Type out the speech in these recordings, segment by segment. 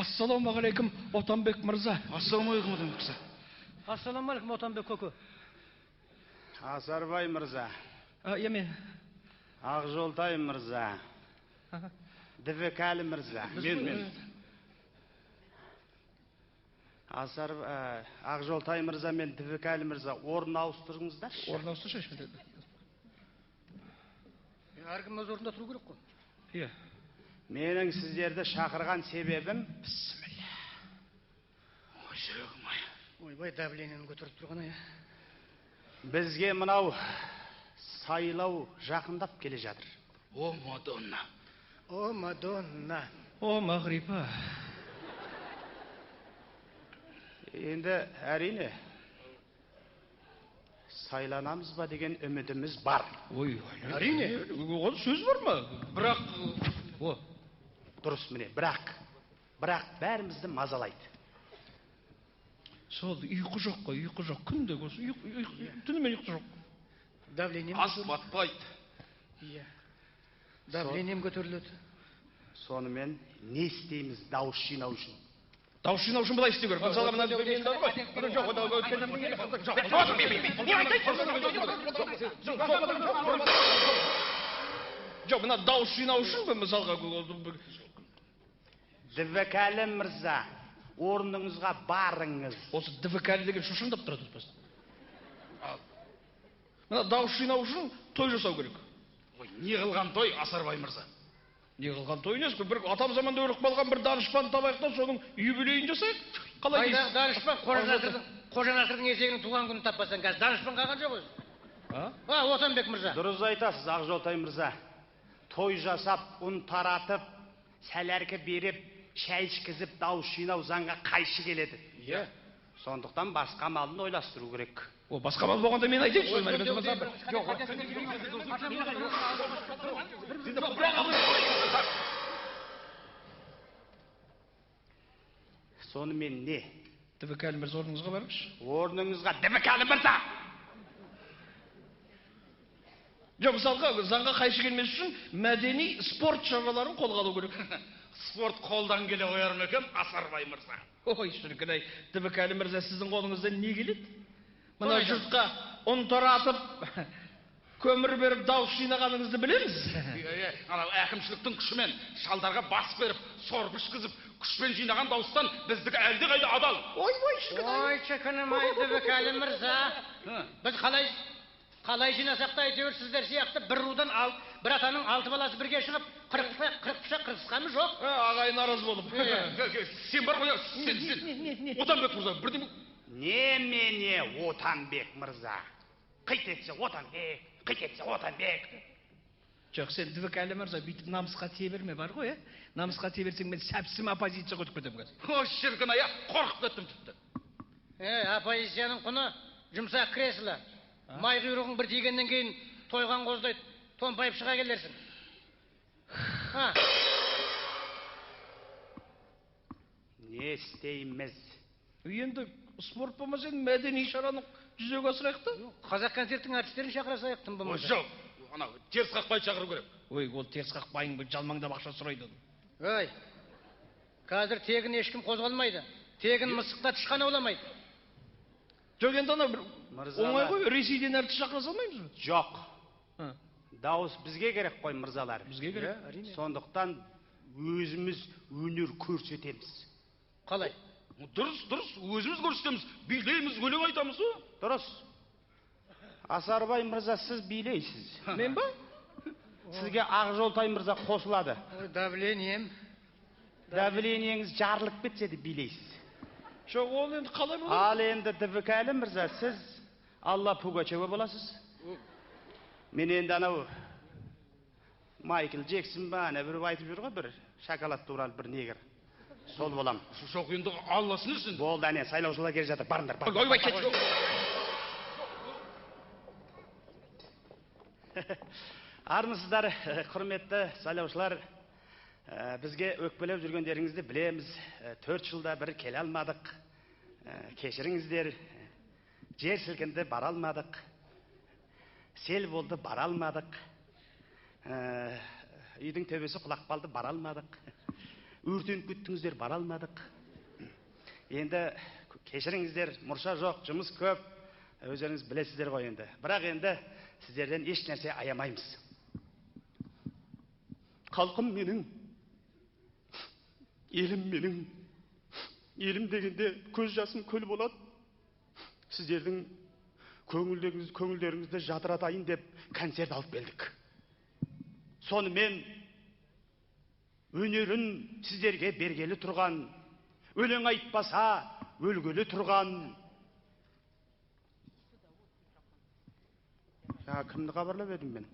Ассалаумағалейкум, Отанбек мырза. Ассалаумағалейкум, Отанбек мырза. Ассалаумағалейкум, Отанбек көке. Асарбай мырза. Еме. Ақжолтай мырза. Дівекәлі мырза. Мен. Ақжолтай мырза мен Дівекәлі мырза орын ауыстырыңыздар. Орын ауыстыршы. Әркім өз орнында тұру керек қой. Иә. Менің сіздерді шақырған себебім Бісміллә. Ой, жүрегім ай. Ойбай, давлениені көтеріп тұрғаны, я. бізге мынау сайлау жақындап келе жатыр. О, Мадонна. О, Мадонна. О, Мағрипа. Енді әрине сайланамыз ба деген үмітіміз бар. Ой, Әрине. Ол сөз бар ма? Бірақ О, Дұрыс міне, бірақ бәрімізді мазалайды. сол ұйқы жоқ қой, ұйқы жоқ. Күнде осы түнімен ұйқы жоқ. Давлением ас батпайды. Иә. Давлением көтеріледі. Сонымен не істейміз дауыс жинау үшін? Дауыс жинау үшін былай істеу керек. Мысалға мына жоқ, мына дауыс жинау үшін мысалға Дівекәлі мырза, орныңызға барыңыз. осы дівекәлі деген шошаңдап тұрады просто. Мына дауыс жинау үшін той жасау керек. Ой, не қылған той, Асарбай мырза? Не қылған той емес, бір атам заманда өліп қалған бір данышпан табайық та соның юбилейін жасайық. Қалай дейсіз? Данышпан, Қожа Насырдың есегінің туған күнін таппасаң, қазір данышпан қалған жоқ өзі. Отанбек мырза. Дұрыс айтасыз, Ақжолтай мырза. Той жасап, ұн таратып, сәләркі беріп, шәй ішкізіп, дауыс жинау заңға қайшы келеді. Иә. Сондықтан басқа малын ойластыру керек. О, басқа мал болғанда мен айтайыншы. Сонымен не? Дівекәлі мырза орныңызға барыңызшы. Орныңызға Дівекәлі мырза! Жоқ, мысалға заңға қайшы келмес үшін мәдени спорт шараларын қолға алу керек. Спорт қолдан келе қояр ма екен, Асарбай мырза? Ой, шіркін-ай, Дівекәлі мырза, сіздің қолыңыздан не келеді? Мына жұртқа ұн таратып, көмір беріп, дауыс жинағаныңызды білеміз. Анау әкімшіліктің күшімен шалдарға бас беріп, сорып ішкізіп, күшпен жинаған дауыстан біздікі әлдеқайда адал. Ой, шіркін-ай. Ой, шіркінім-ай, Дівекәлі мырза. Біз қалай жинасақ та әйтеуір сіздер сияқты бір рудан бір атаның 6 баласы бірге шығып, 40 пышақ қырқысқаны жоқ. Ағайын наразы болып. Сен бар ғой, сен. Отанбек мырза, бірдеңе. Немене Отанбек мырза? Қайт етсе Отанбек, қайт етсе Отанбек. Жоқ, сен Дівекәлі мырза бүйтіп намысқа тие берме, бар ғой, намысқа тие берсең мен сәпсім оппозицияға өтіп кетемін қазір. О, шіркін-ай, қорқып кеттім тіпті. Оппозицияның құны жұмсақ кресло. Май құйрығың бір тигеннен кейін тойған қоздай томпайып шыға келерсің. Не істейміз? Енді спорт болмаса енді мәдени шараны жүзеге асырайық та. Қазақ концерттің артистерін шақыра салайық, тым болмаса. Жоқ, анау теріс қақпай шақыру керек. Ой, ол теріс қақпайың жалмаңдап ақша сұрайды. Ой, қазір тегін ешкім қозғалмайды. Тегін мысықта тышқан ауламайды. Жоқ, енді ана бір оңай ғой, Ресейден әртіс шақыра салмаймыз ба? Жоқ. Дауыс бізге керек қой, мырзалар. Бізге керек. Сондықтан өзіміз өнер көрсетеміз. Қалай? Дұрыс, өзіміз көрсетеміз, билейміз, өлең айтамыз. Дұрыс. Асарбай мырза, сіз билейсіз. Мен ба? Сізге Ақжолтай мырза қосылады. Давлениеңіз жарылып кетсе де билейсіз. Жоқ, ол енді қалай болады? Ал енді Дівекәлі мырза, сіз Алла Пугачева боласыз. Мен енді анау Майкл Джексон ба, бір айтып жүр ғой, бір шоколад туралы бір негр. Сол болам. Жоқ, енді Алласын үшін. Болды, әне, сайлаушылар келе жатыр, барыңдар. Ойбай, кетші. Армысыздар, құрметті сайлаушылар. Бізге өкпелеп жүргендеріңізді білеміз. 4 жылда бір келе алмадық. Кешіріңіздер. Жер сілкінді, бара алмадық. Сел болды, бара алмадық. Үйдің төбесі құлап қалды, бара алмадық. өртеніп кеттіңіздер, бара алмадық. Енді кешіріңіздер, мұрша жоқ, жұмыс көп. Өздеріңіз білесіздер ғой енді. Бірақ енді сіздерден еш нәрсе аямаймыз. Халқым менің, елім менің. Елім дегенде көз жасым көл болады. Сіздердің көңілдеріңізді жадыратайын деп концерт алып келдік. Сонымен өнерін сіздерге бергелі тұрған, өлең айтпаса өлгелі тұрған. Кімді хабарлап едім мен?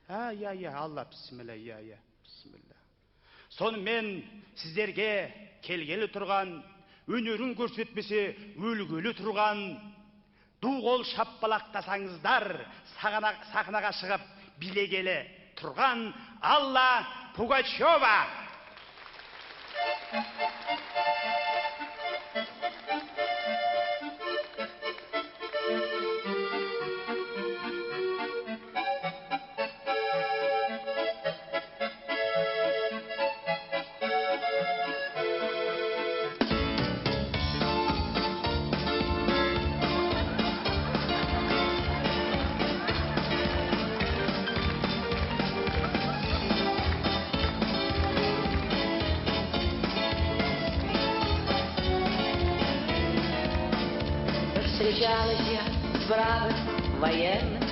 Алла, бісміллә, бісміллә. Сонымен сіздерге келгелі тұрған, өнерін көрсетпесе өлгелі тұрған, ду қол шаппалақтасаңыздар, сахнаға шығып билегелі тұрған Алла Пугачева. Встречалась я с бравым военным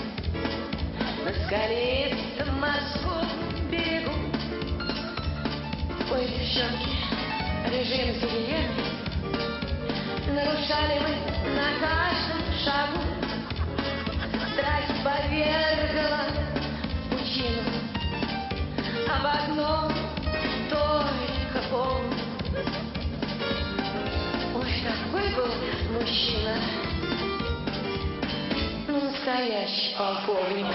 на скалистом морском берегу. Ой, девчонки, режим современный, нарушали мы на каждом шагу. Страсть повергла в пучину, об одном только помню. Ой, какой был мужчина, настоящий полковник.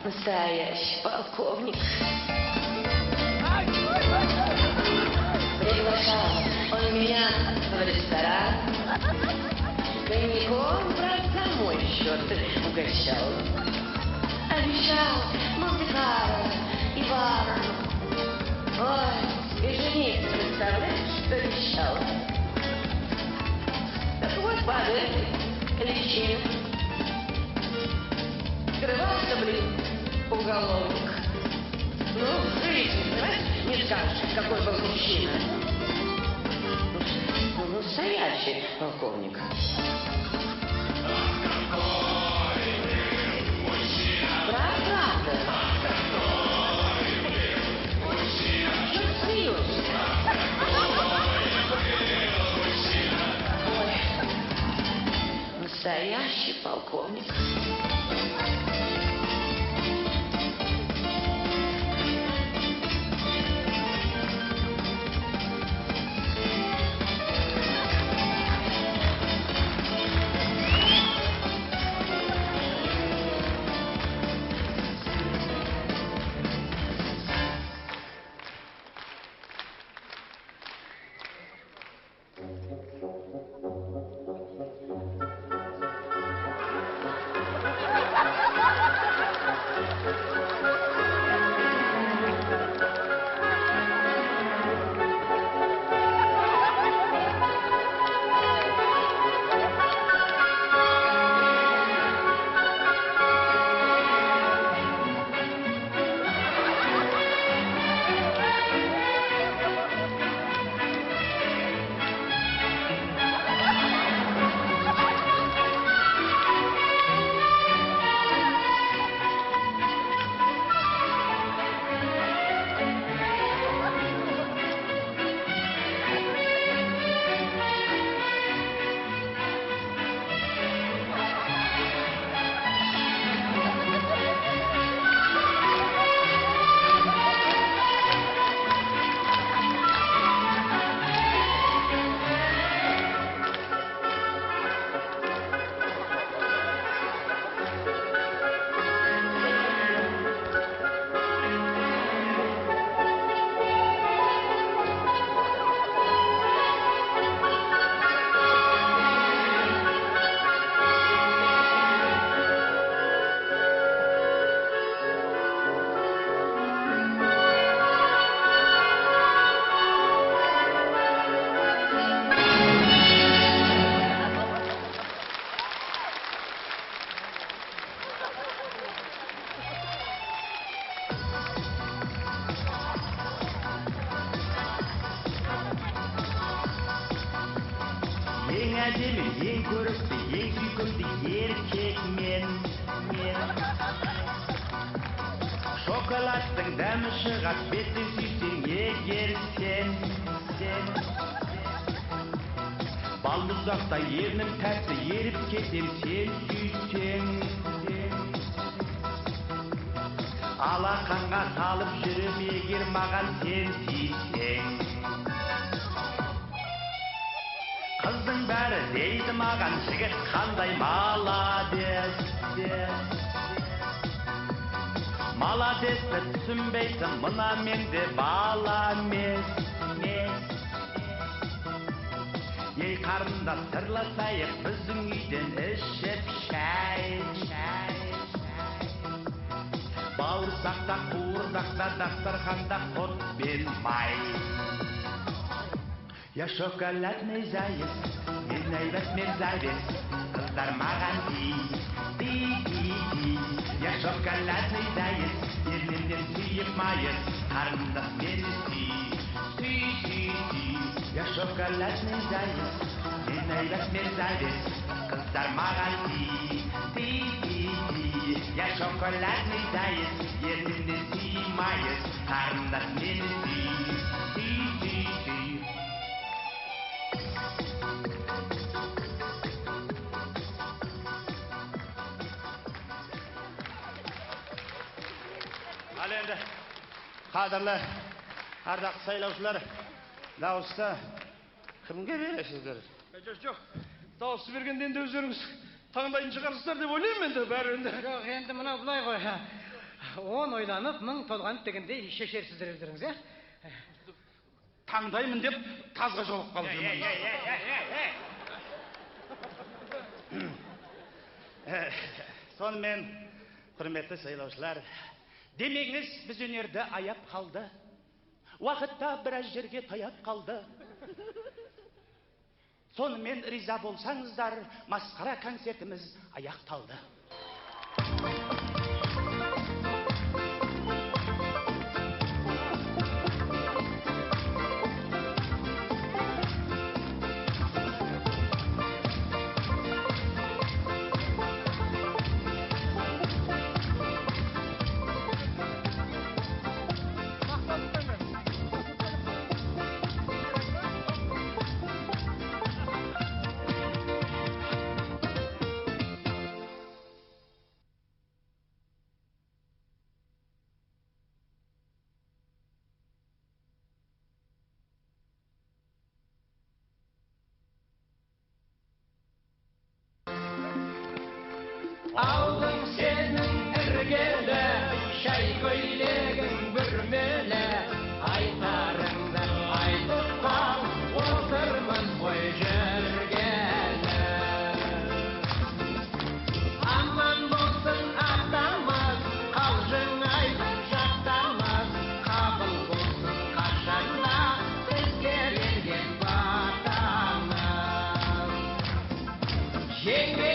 Настоящий полковник. Приглашал он меня в ресторан, коньяком, правда, за мой счет угощал. Обещал Монте-Карло и Варну. Ой, и жениться, представляешь, что обещал? Так вот под этой личиной скрывался, блин, уголовник. Ну, жизнь, понимаешь, не скажешь, какой был мужчина. Ну, настоящий полковник. Правда? Что ты смеешься? Ой, настоящий полковник. ең көрікті, ең сүйкімді еркек мен. Шоколадтың дәмі шығат, беттен сүйсең егер сен. Балмұздақта ернім тәтті, еріп кетем сен сүйсең. Алақанға салып жүрім егер маған сен тисең. Қыздың бәрі дейді маған, жігіт қандай маладес. Маладесті түсінбейсің, мына менде бала емес. Ей қарында сырласайық, біздің үйден ішіп шай. Бауырсақта, қуырдақта, дастарханда құт пен май. Я шоколадный заяц, мен әйбәт мен завес, қыздар маған ди. Я шоколадный заяц, ернемден сүйіп майыр, қарындас мені сүй. Я шоколадный заяц, мен әйбәт мен завес, қыздар маған ди. Я шоколадный заяц, ернемден сүйіп майыр, қарындас мені сүй. Ал енді, қадірлі, ардақты сайлаушылар, дауысты кімге бересіздер? Жоқ, дауысты бергенде енді өздеріңіз таңдайын шығарсыздар деп ойлаймын енді бәрі енді. Жоқ, енді мына бұлай ғой. 10 ойланып, 1000 толғанып дегенде шешерсіздер өздеріңіз, е? Таңдаймын деп тазға жолып қалып жүрмін. Сонымен, құрметті сайлаушылар, демеңіз біз өнерді аяп қалды. Уақытта біраз жерге таяп қалды. Сонымен риза болсаңыздар, масқара концертіміз аяқталды. Aldың сенің іргелі, шай көйлегің бүрмелі, айтарыңды айтып қал, отырмын ғой жүргелі. Аман болсын атамыз, қалжың айтып жаттамыз, қабыл болсын қашанда бізге берген батамыз. Жеңбе